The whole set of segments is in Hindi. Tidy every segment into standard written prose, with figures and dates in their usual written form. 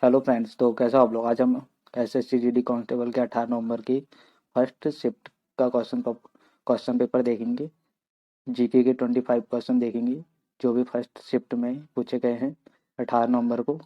हेलो फ्रेंड्स, तो कैसे हो आप लोग। आज हम एसएससी जीडी कांस्टेबल के 18 नवंबर की फर्स्ट शिफ्ट का क्वेश्चन पेपर देखेंगे। जीके के 25 क्वेश्चन देखेंगे जो भी फर्स्ट शिफ्ट में पूछे गए हैं 18 नवंबर को।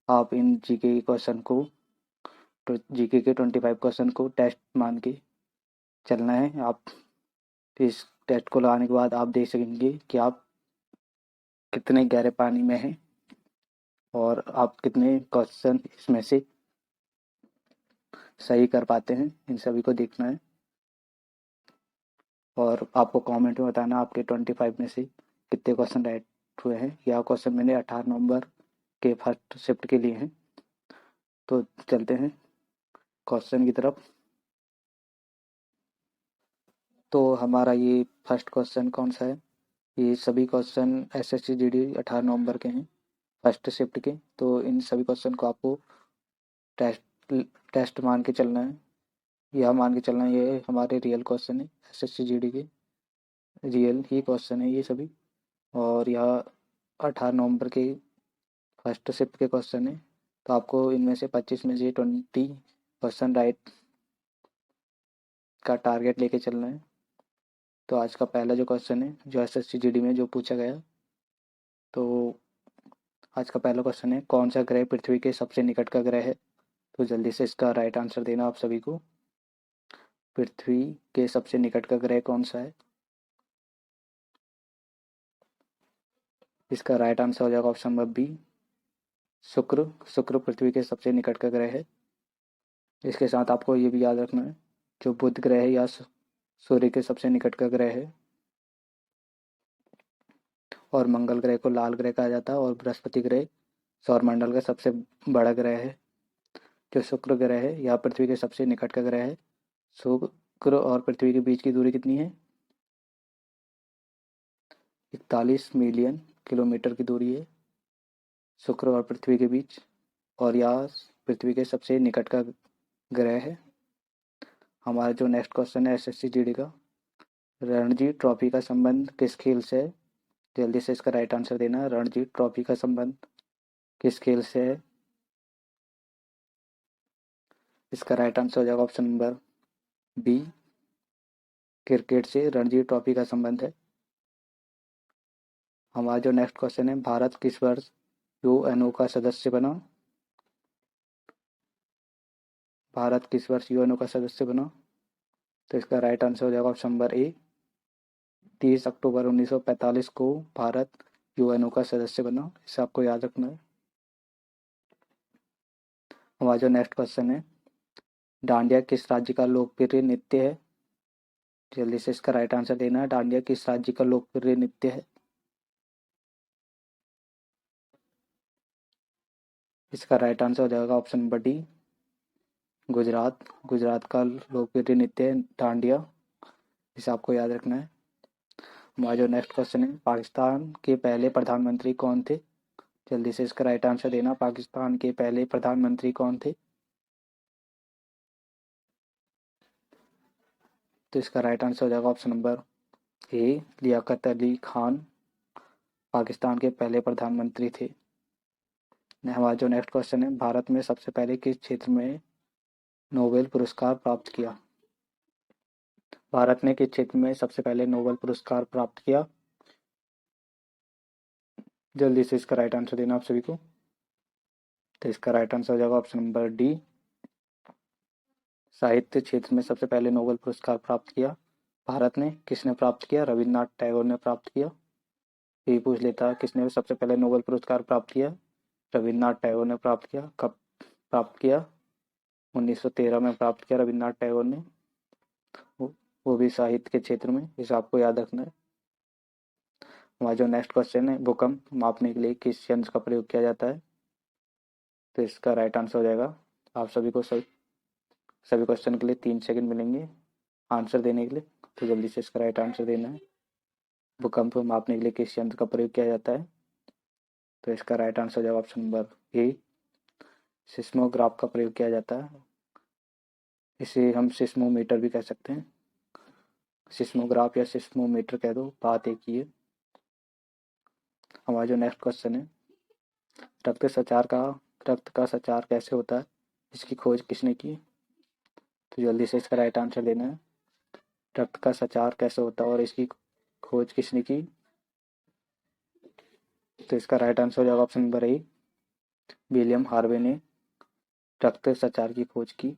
आप इन जीके के क्वेश्चन को जीके के 25 क्वेश्चन को टेस्ट मान के चलना है। आप इस टेस्ट को लगाने के बाद आप देख सकेंगे कि आप कितने गहरे पानी में हैं और आप कितने क्वेश्चन इसमें से सही कर पाते हैं। इन सभी को देखना है और आपको कमेंट में बताना आपके 25 में से कितने क्वेश्चन राइट हुए हैं। यह क्वेश्चन मैंने 18 नवंबर के फर्स्ट शिफ्ट के लिए हैं। तो चलते हैं क्वेश्चन की तरफ। तो हमारा ये फर्स्ट क्वेश्चन कौन सा है। ये सभी क्वेश्चन एसएससी जीडी 18 नवंबर के हैं फर्स्ट शिफ्ट के। तो इन सभी क्वेश्चन को आपको टेस्ट टेस्ट मान के चलना है। यह मान के चलना है ये हमारे रियल क्वेश्चन है। एसएससी जीडी के रियल ही क्वेश्चन है ये सभी। और यह 18 नवंबर के फर्स्ट शिफ्ट के क्वेश्चन है। तो आपको इनमें से 25 में से 20% राइट का टारगेट लेके चलना है। तो आज का पहला जो क्वेश्चन है जो एसएससी जीडी में जो पूछा गया, तो आज का पहला क्वेश्चन है कौन सा ग्रह पृथ्वी के सबसे निकट का ग्रह है। तो जल्दी से इसका राइट आंसर देना आप सभी को। पृथ्वी के सबसे निकट का ग्रह कौन सा है। इसका राइट आंसर हो जाएगा ऑप्शन नंबर बी, शुक्र। शुक्र पृथ्वी के सबसे निकट का ग्रह है। इसके साथ आपको ये भी याद रखना है जो बुध ग्रह है या सूर्य के सबसे निकट का ग्रह है। और मंगल ग्रह को लाल ग्रह कहा जाता है। और बृहस्पति ग्रह सौरमंडल का सबसे बड़ा ग्रह है। जो शुक्र ग्रह है यह पृथ्वी के सबसे निकट का ग्रह है। शुक्र और पृथ्वी के बीच की दूरी कितनी है। 41 मिलियन किलोमीटर की दूरी है शुक्र और पृथ्वी के बीच। और यह पृथ्वी के सबसे निकट का ग्रह है। हमारा जो नेक्स्ट क्वेश्चन है एसएससी जीडी का, रणजी ट्रॉफी का संबंध किस खेल से है। जल्दी से इसका राइट आंसर देना। रणजी ट्रॉफी का संबंध किस खेल से है। इसका राइट आंसर हो जाएगा ऑप्शन नंबर बी, क्रिकेट से रणजी ट्रॉफी का संबंध है। हमारा जो नेक्स्ट क्वेश्चन है, भारत किस वर्ष यूएनओ का सदस्य बना। भारत किस वर्ष यूएनओ का सदस्य बना। तो इसका राइट आंसर हो जाएगा ऑप्शन नंबर ए, 30 अक्टूबर 1945 को भारत यूएनओ का सदस्य बना। इसे आपको याद रखना है। हमारा जो नेक्स्ट क्वेश्चन है, डांडिया किस राज्य का लोकप्रिय नृत्य है। जल्दी से इसका राइट आंसर देना है। डांडिया किस राज्य का लोकप्रिय नृत्य है। इसका राइट आंसर हो जाएगा option number D, Gujarat. Gujarat का लोकप्रिय नृत्य है डांडिया। इसे आपको याद रखना है। हमारा जो नेक्स्ट क्वेश्चन है, पाकिस्तान के पहले प्रधानमंत्री कौन थे। जल्दी से इसका राइट आंसर देना। पाकिस्तान के पहले प्रधानमंत्री कौन थे। तो इसका राइट आंसर हो जाएगा option number A, Liaquat Ali Khan Pakistan के पहले प्रधानमंत्री थे। हमारा जो नेक्स्ट क्वेश्चन है, भारत में सबसे पहले किस क्षेत्र में नोबेल पुरस्कार प्राप्त किया। भारत ने किस क्षेत्र में सबसे पहले नोबेल पुरस्कार प्राप्त किया। जल्दी से इसका राइट आंसर देना आप सभी को। तो इसका राइट आंसर हो जाएगा ऑप्शन नंबर डी, साहित्य क्षेत्र में सबसे पहले नोबेल पुरस्कार प्राप्त किया भारत ने। किसने प्राप्त किया। रविन्द्रनाथ टैगोर ने प्राप्त किया। ये पूछ लेता है किसने सबसे पहले नोबेल पुरस्कार प्राप्त किया। रविन्द्रनाथ टैगोर ने प्राप्त किया। कब प्राप्त किया। 1913 में प्राप्त किया रविन्द्रनाथ टैगोर ने। वो भी साहित्य के क्षेत्र में। इसे आपको याद रखना है। हमारा जो नेक्स्ट क्वेश्चन है, भूकंप मापने के लिए किस यंत्र का प्रयोग किया जाता है। तो इसका राइट आंसर हो जाएगा, आप सभी को सभी क्वेश्चन के लिए 3 सेकंड मिलेंगे आंसर देने के लिए। तो जल्दी से इसका राइट आंसर देना है। भूकंप मापने के लिए किस यंत्र का प्रयोग किया जाता है। तो इसका राइट आंसर हो जाएगा ऑप्शन नंबर ए, सिस्मोग्राफ का प्रयोग किया जाता है। इसे हम सिस्मोमीटर भी कह सकते हैं। सिस्मोग्राफ या सिस्मोमीटर कह दो, बात एक ही है। हमारा जो नेक्स्ट क्वेश्चन है, रक्त संचार का रक्त का संचार कैसे होता है, इसकी खोज किसने की? तो जल्दी से इसका राइट आंसर देना है। रक्त का संचार कैसे होता है और इसकी खोज किसने की? तो इसका राइट आंसर हो जाएगा ऑप्शन नंबर ए, विलियम हार्वे ने रक्त संचार की खोज की।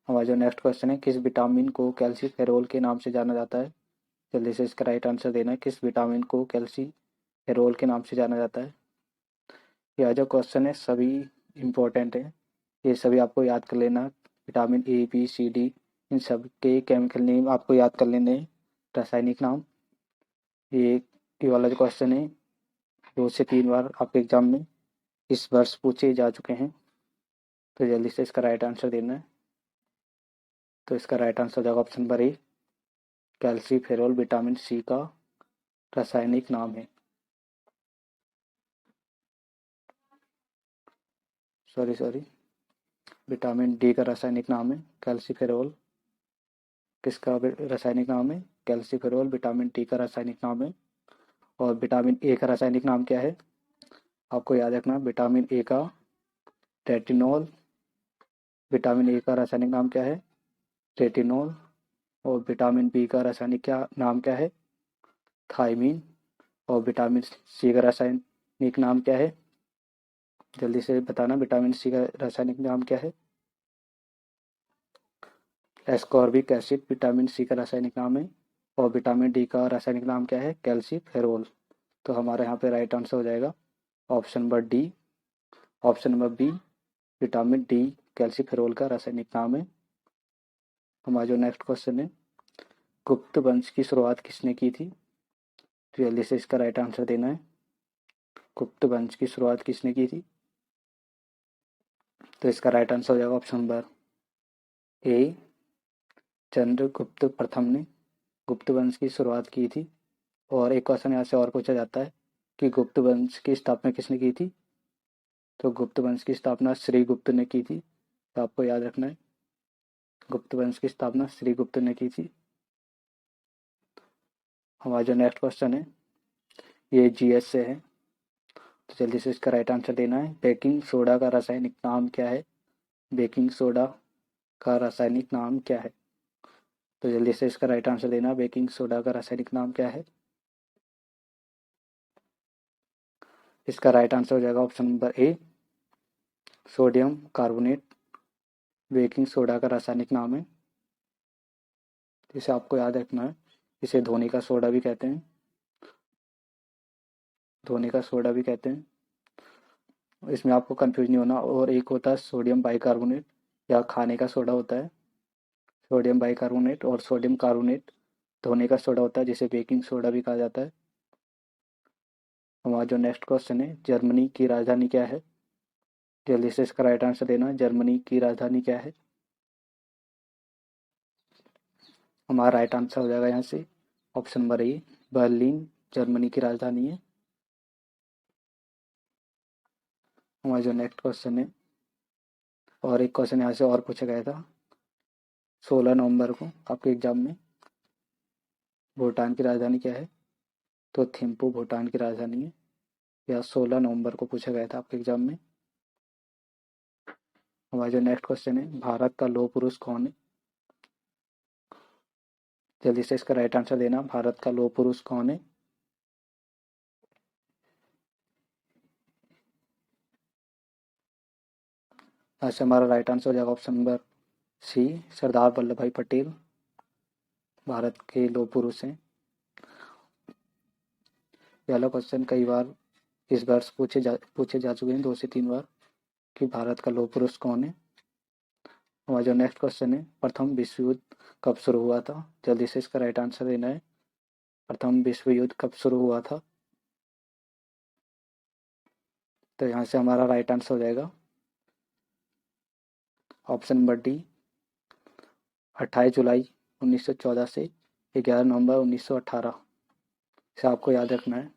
हमारा जो नेक्स्ट क्वेश्चन है, किस विटामिन को कैल्सीफेरोल के नाम से जाना जाता है? जल्दी से इसका राइट आंसर देना है। किस विटामिन को कैल्सीफेरोल के नाम से जाना जाता है? यह जो क्वेश्चन है सभी इम्पोर्टेंट है, ये सभी आपको याद कर लेना। Vitamin A, B, C, D, इन सब के केमिकल नेम आपको याद कर लेने हैं, रासायनिक नाम। ये वाला जो क्वेश्चन है 2 से 3 बार आपके एग्जाम में इस वर्ष पूछे जा चुके हैं। तो जल्दी से इसका राइट आंसर देना है। तो इसका राइट आंसर हो जाएगा option number A, calciferol vitamin C का रासायनिक नाम है। सॉरी, विटामिन डी का रासायनिक नाम है कैल्सीफेरोल। किसका रासायनिक नाम है? कैल्सीफेरोल विटामिन डी का रासायनिक नाम है। और विटामिन ए का रासायनिक नाम क्या है? आपको याद रखना, विटामिन ए का रेटिनॉल। विटामिन ए का रासायनिक नाम क्या है? रेटिनॉल। और विटामिन बी का रासायनिक नाम क्या है? थायमीन। और विटामिन सी का रासायनिक नाम क्या है? जल्दी से बताना, विटामिन सी का रासायनिक नाम क्या है? एस्कॉर्बिक एसिड विटामिन सी का रासायनिक नाम है। और विटामिन डी का रासायनिक नाम क्या है? कैल्सीफेरोल। तो हमारे यहाँ पे राइट आंसर हो जाएगा option number D, option number B, vitamin D calciferol का रासायनिक नाम है। हमारा जो नेक्स्ट क्वेश्चन है, गुप्त वंश की शुरुआत किसने की थी? तो जल्दी से इसका राइट आंसर देना है। गुप्त वंश की शुरुआत किसने की थी? तो इसका राइट आंसर हो जाएगा ऑप्शन नंबर ए, चंद्रगुप्त प्रथम ने गुप्त वंश की शुरुआत की थी। और एक क्वेश्चन यहाँ से और पूछा जाता है कि गुप्त वंश की स्थापना किसने की थी? तो गुप्त वंश की स्थापना श्रीगुप्त ने की थी। तो आपको याद रखना है, गुप्त वंश की स्थापना श्रीगुप्त ने की थी। हमारा जो नेक्स्ट क्वेश्चन है ये जीएस से है, तो जल्दी से इसका राइट आंसर देना है। बेकिंग सोडा का रासायनिक नाम क्या है? बेकिंग सोडा का रासायनिक नाम क्या है? तो जल्दी से इसका राइट आंसर देना, बेकिंग सोडा का रासायनिक नाम क्या है? इसका राइट आंसर हो जाएगा ऑप्शन नंबर ए, सोडियम कार्बोनेट बेकिंग सोडा का रासायनिक नाम है। इसे आपको याद रखना है। इसे धोनी का सोडा भी कहते हैं, धोनी का सोडा भी कहते हैं। इसमें आपको कंफ्यूज नहीं होना। और एक होता है सोडियम बाइकार्बोनेट, या खाने का सोडा होता है सोडियम बाइकार्बोनेट। और सोडियम कार्बोनेट धोने का सोडा होता है, जिसे बेकिंग सोडा भी कहा जाता है। हमारा जो नेक्स्ट क्वेश्चन है, जर्मनी की राजधानी क्या है? जल्दी से इसका राइट आंसर देना, जर्मनी की राजधानी क्या है? हमारा राइट आंसर हो जाएगा यहाँ से ऑप्शन नंबर ए, बर्लिन जर्मनी की राजधानी है। हमारा जो नेक्स्ट क्वेश्चन है, और एक क्वेश्चन यहाँ से और पूछा गया था 16 नवंबर को आपके एग्जाम में, भूटान की राजधानी क्या है? तो थिम्पू भूटान की राजधानी है। यह 16 नवंबर को पूछा गया था आपके एग्जाम में। हमारा जो नेक्स्ट क्वेश्चन है, भारत का लौह पुरुष कौन है? जल्दी से इसका राइट आंसर देना, भारत का लौह पुरुष कौन है? यहाँ से हमारा राइट आंसर हो जाएगा option number C, Sardar Vallabh भाई पटेल भारत के लौह पुरुष हैं। यह वाला क्वेश्चन कई बार इस वर्ष पूछे जा चुके हैं 2 से 3 बार कि भारत का लौह पुरुष कौन है। हमारा जो नेक्स्ट क्वेश्चन है, प्रथम विश्व युद्ध कब शुरू हुआ था? जल्दी से इसका राइट आंसर देना है। प्रथम विश्व युद्ध कब शुरू हुआ था? तो यहाँ से हमारा राइट आंसर हो जाएगा ऑप्शन नंबर डी, 28 जुलाई 1914 से 11 नवंबर 1918 से आपको याद रखना है।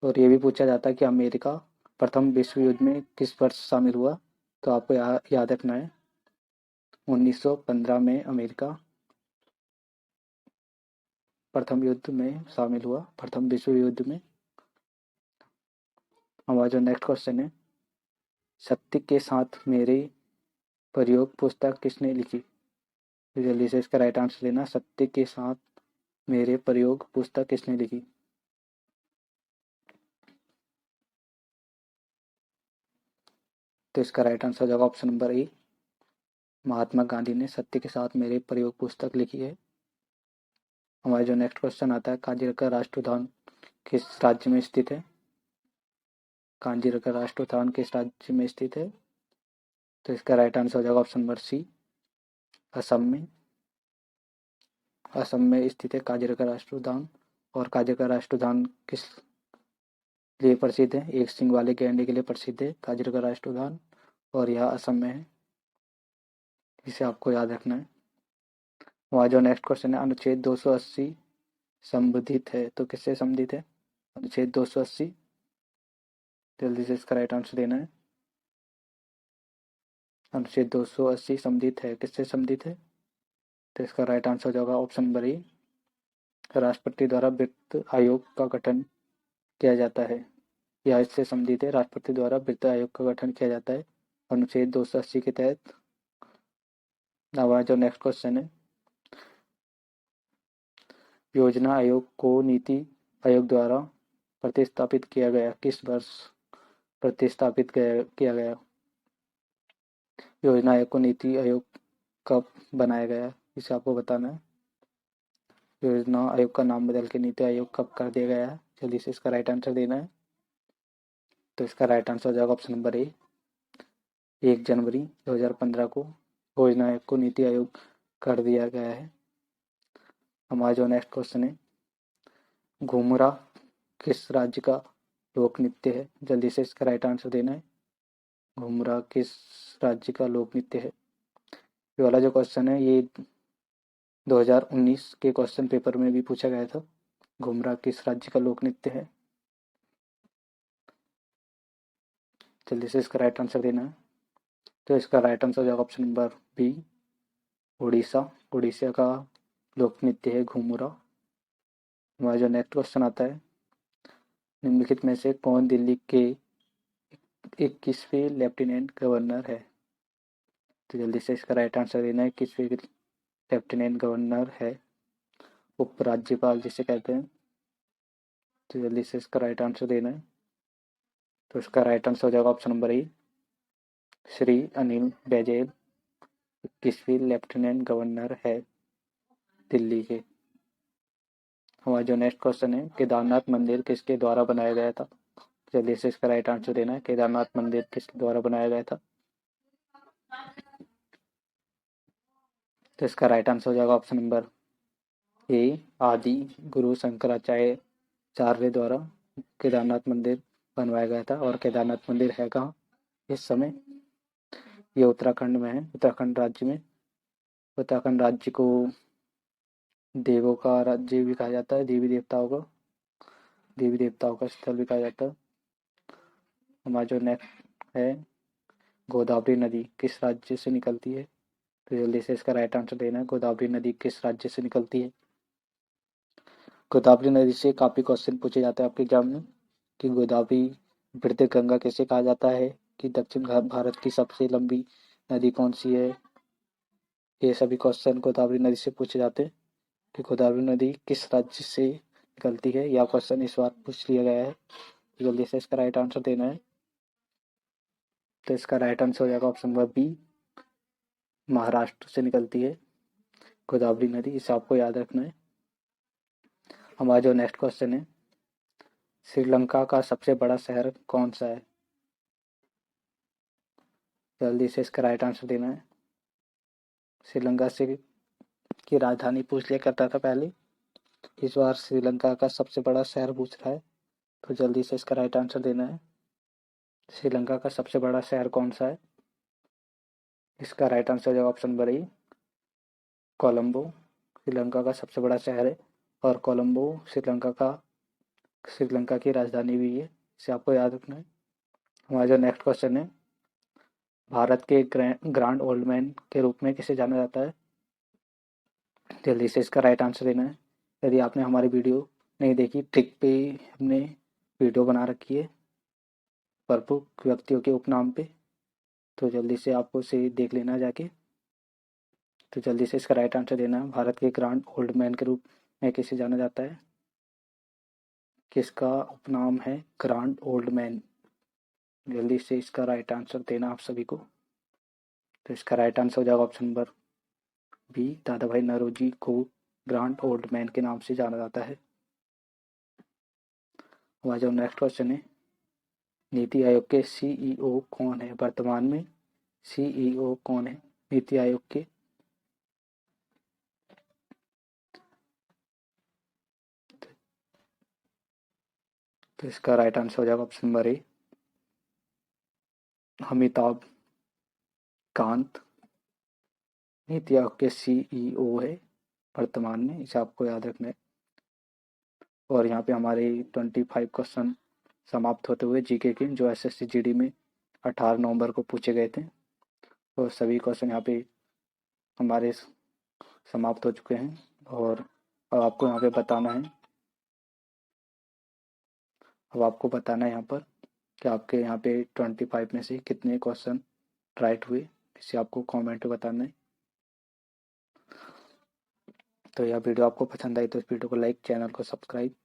और ये भी पूछा जाता है कि अमेरिका प्रथम विश्व युद्ध में किस वर्ष शामिल हुआ? तो आपको याद रखना है 1915 में अमेरिका प्रथम युद्ध में शामिल हुआ, प्रथम विश्व युद्ध में। हमारा जो नेक्स्ट क्वेश्चन है, सत्य के साथ मेरे प्रयोग पुस्तक किसने लिखी? तो जल्दी से इसका राइट आंसर देना। सत्य के साथ मेरे प्रयोग पुस्तक किसने लिखी? तो इसका राइट आंसर हो जाएगा ऑप्शन नंबर ए, महात्मा गांधी ने सत्य के साथ मेरे प्रयोग पुस्तक लिखी है। हमारा जो नेक्स्ट क्वेश्चन आता है, काजीरंगा राष्ट्रीय उद्यान किस राज्य में स्थित है? काजीरंगा राष्ट्रीय उद्यान किस राज्य में स्थित है? तो इसका राइट आंसर हो जाएगा ऑप्शन नंबर सी, असम में। असम में स्थित है काजीरंगा राष्ट्रीय उद्यान। और काजीरंगा राष्ट्रीय उद्यान किस लिए प्रसिद्ध है? एक सींग वाले गैंडे के लिए प्रसिद्ध है काजीरंगा राष्ट्रीय उद्यान, और यह असम में है। इसे आपको याद रखना है। वहाँ जो नेक्स्ट क्वेश्चन है, अनुच्छेद 280 संबंधित है तो किससे संबंधित है? अनुच्छेद 280, जल्दी से इसका राइट आंसर देना है। अनुच्छेद 280 संबंधित है, किससे संबंधित है? तो इसका राइट आंसर हो जाएगा ऑप्शन नंबर ए, राष्ट्रपति द्वारा वित्त आयोग का गठन किया जाता है। यह इससे संबंधित है, राष्ट्रपति द्वारा वित्त आयोग का गठन किया जाता है अनुच्छेद 280 के तहत। हमारा जो नेक्स्ट क्वेश्चन है, योजना आयोग को नीति आयोग द्वारा प्रतिस्थापित किया गया, किस वर्ष प्रतिस्थापित किया गया? योजना आयोग को नीति आयोग कब बनाया गया, इसे आपको बताना है। योजना आयोग का नाम बदल के नीति आयोग कब कर दिया गया है? जल्दी से इसका राइट आंसर देना है। तो इसका राइट आंसर हो जाएगा ऑप्शन नंबर ए, 1 जनवरी 2015 को योजना आयोग को नीति आयोग कर दिया गया है। हमारा जो नेक्स्ट क्वेश्चन है, घूमरा किस राज्य का लोक नृत्य है? जल्दी से इसका राइट आंसर देना है। घूमरा किस राज्य का लोक नृत्य है? ये वाला जो क्वेश्चन है ये 2019 के क्वेश्चन पेपर में भी पूछा गया था। घूमरा किस राज्य का लोक नृत्य है? जल्दी से इसका राइट आंसर देना है। तो इसका राइट आंसर हो जाएगा option number B, Orissa. Orissa का लोक नृत्य है घूमरा। हमारा जो नेक्स्ट क्वेश्चन आता है, निम्नलिखित में से कौन दिल्ली के 21वें लेफ्टिनेंट गवर्नर है? तो जल्दी से इसका राइट आंसर देना है। 21वें लेफ्टिनेंट गवर्नर है उपराज्यपाल जिसे कहते हैं। तो जल्दी से इसका राइट आंसर देना है। तो इसका राइट आंसर हो जाएगा option number A, Shri Anil Baijal 21वें लेफ्टिनेंट गवर्नर है दिल्ली के। हमारा जो नेक्स्ट क्वेश्चन है, केदारनाथ मंदिर किसके द्वारा बनाया गया था? जल्दी से इसका राइट आंसर देना है। केदारनाथ मंदिर किसके द्वारा बनाया गया था? तो इसका राइट आंसर हो जाएगा ऑप्शन नंबर ए, आदि गुरु शंकराचार्य द्वारा केदारनाथ मंदिर बनवाया गया था। और केदारनाथ मंदिर है कहाँ इस समय? ये उत्तराखंड में है, उत्तराखंड राज्य में। उत्तराखंड राज्य को देवों का राज्य भी कहा जाता है, देवी देवताओं का स्थल भी कहा जाता है। हमारा जो नेक्स्ट है, गोदावरी नदी किस राज्य से निकलती है? तो जल्दी से इसका राइट आंसर देना है। गोदावरी नदी किस राज्य से निकलती है? गोदावरी नदी से काफ़ी क्वेश्चन पूछे जाते हैं आपके एग्जाम में, कि गोदावरी वृद्ध गंगा कैसे कहा जाता है, कि दक्षिण भारत की सबसे लंबी नदी कौन सी है। ये सभी क्वेश्चन गोदावरी नदी से पूछे जाते हैं कि गोदावरी नदी किस राज्य से निकलती है। यह क्वेश्चन इस बार पूछ लिया गया है। जल्दी से इसका राइट आंसर देना है। तो इसका राइट आंसर हो जाएगा ऑप्शन नंबर बी, महाराष्ट्र से निकलती है गोदावरी नदी। इसे आपको याद रखना है। हमारा जो नेक्स्ट क्वेश्चन है, श्रीलंका का सबसे बड़ा शहर कौन सा है? जल्दी से इसका राइट आंसर देना है। श्रीलंका से की राजधानी पूछ लिया करता था पहले, इस बार श्रीलंका का सबसे बड़ा शहर पूछ रहा है। तो जल्दी से इसका राइट आंसर देना है। श्रीलंका का सबसे बड़ा शहर कौन सा है? इसका राइट आंसर जो ऑप्शन नंबर ए, कोलंबो श्रीलंका का सबसे बड़ा शहर है। और कोलंबो श्रीलंका की राजधानी भी है। इसे आपको याद रखना है। हमारा जो नेक्स्ट क्वेश्चन है, भारत के ग्रांड ओल्ड मैन के रूप में किसे जाना जाता है? जल्दी से इसका राइट आंसर देना है। यदि आपने हमारी वीडियो नहीं देखी, ट्रिक पे हमने वीडियो बना रखी है, प्रमुख व्यक्तियों के उपनाम पे। तो जल्दी से आपको इसे देख लेना जाके। तो जल्दी से इसका राइट आंसर देना है। भारत के ग्रांड ओल्ड मैन के रूप में किसे जाना जाता है? किसका उपनाम है ग्रांड ओल्ड मैन? जल्दी से इसका राइट आंसर देना आप सभी को। तो इसका राइट आंसर हो जाएगा ऑप्शन नंबर बी, दादा भाई नौरोजी को ग्रांड ओल्ड मैन के नाम से जाना जाता है। हमारा जो नेक्स्ट क्वेश्चन है, नीति आयोग के सीईओ कौन है वर्तमान में? सीईओ कौन है नीति आयोग के? तो इसका राइट आंसर हो जाएगा ऑप्शन नंबर ए, अमिताभ कांत नीति आयोग के सीईओ है वर्तमान में। इसे आपको याद रखना है। और यहाँ पे हमारे 25 क्वेश्चन समाप्त होते हुए जीके के, जो एसएससी जीडी में 18 नवंबर को पूछे गए थे। और सभी क्वेश्चन यहाँ पे हमारे समाप्त हो चुके हैं। और अब आपको यहाँ पे बताना है, यहाँ पर कि आपके यहाँ पे 25 में से कितने क्वेश्चन राइट हुए। इसे आपको कमेंट में बताना है। तो यह वीडियो आपको पसंद आई तो इस वीडियो को लाइक, चैनल को सब्सक्राइब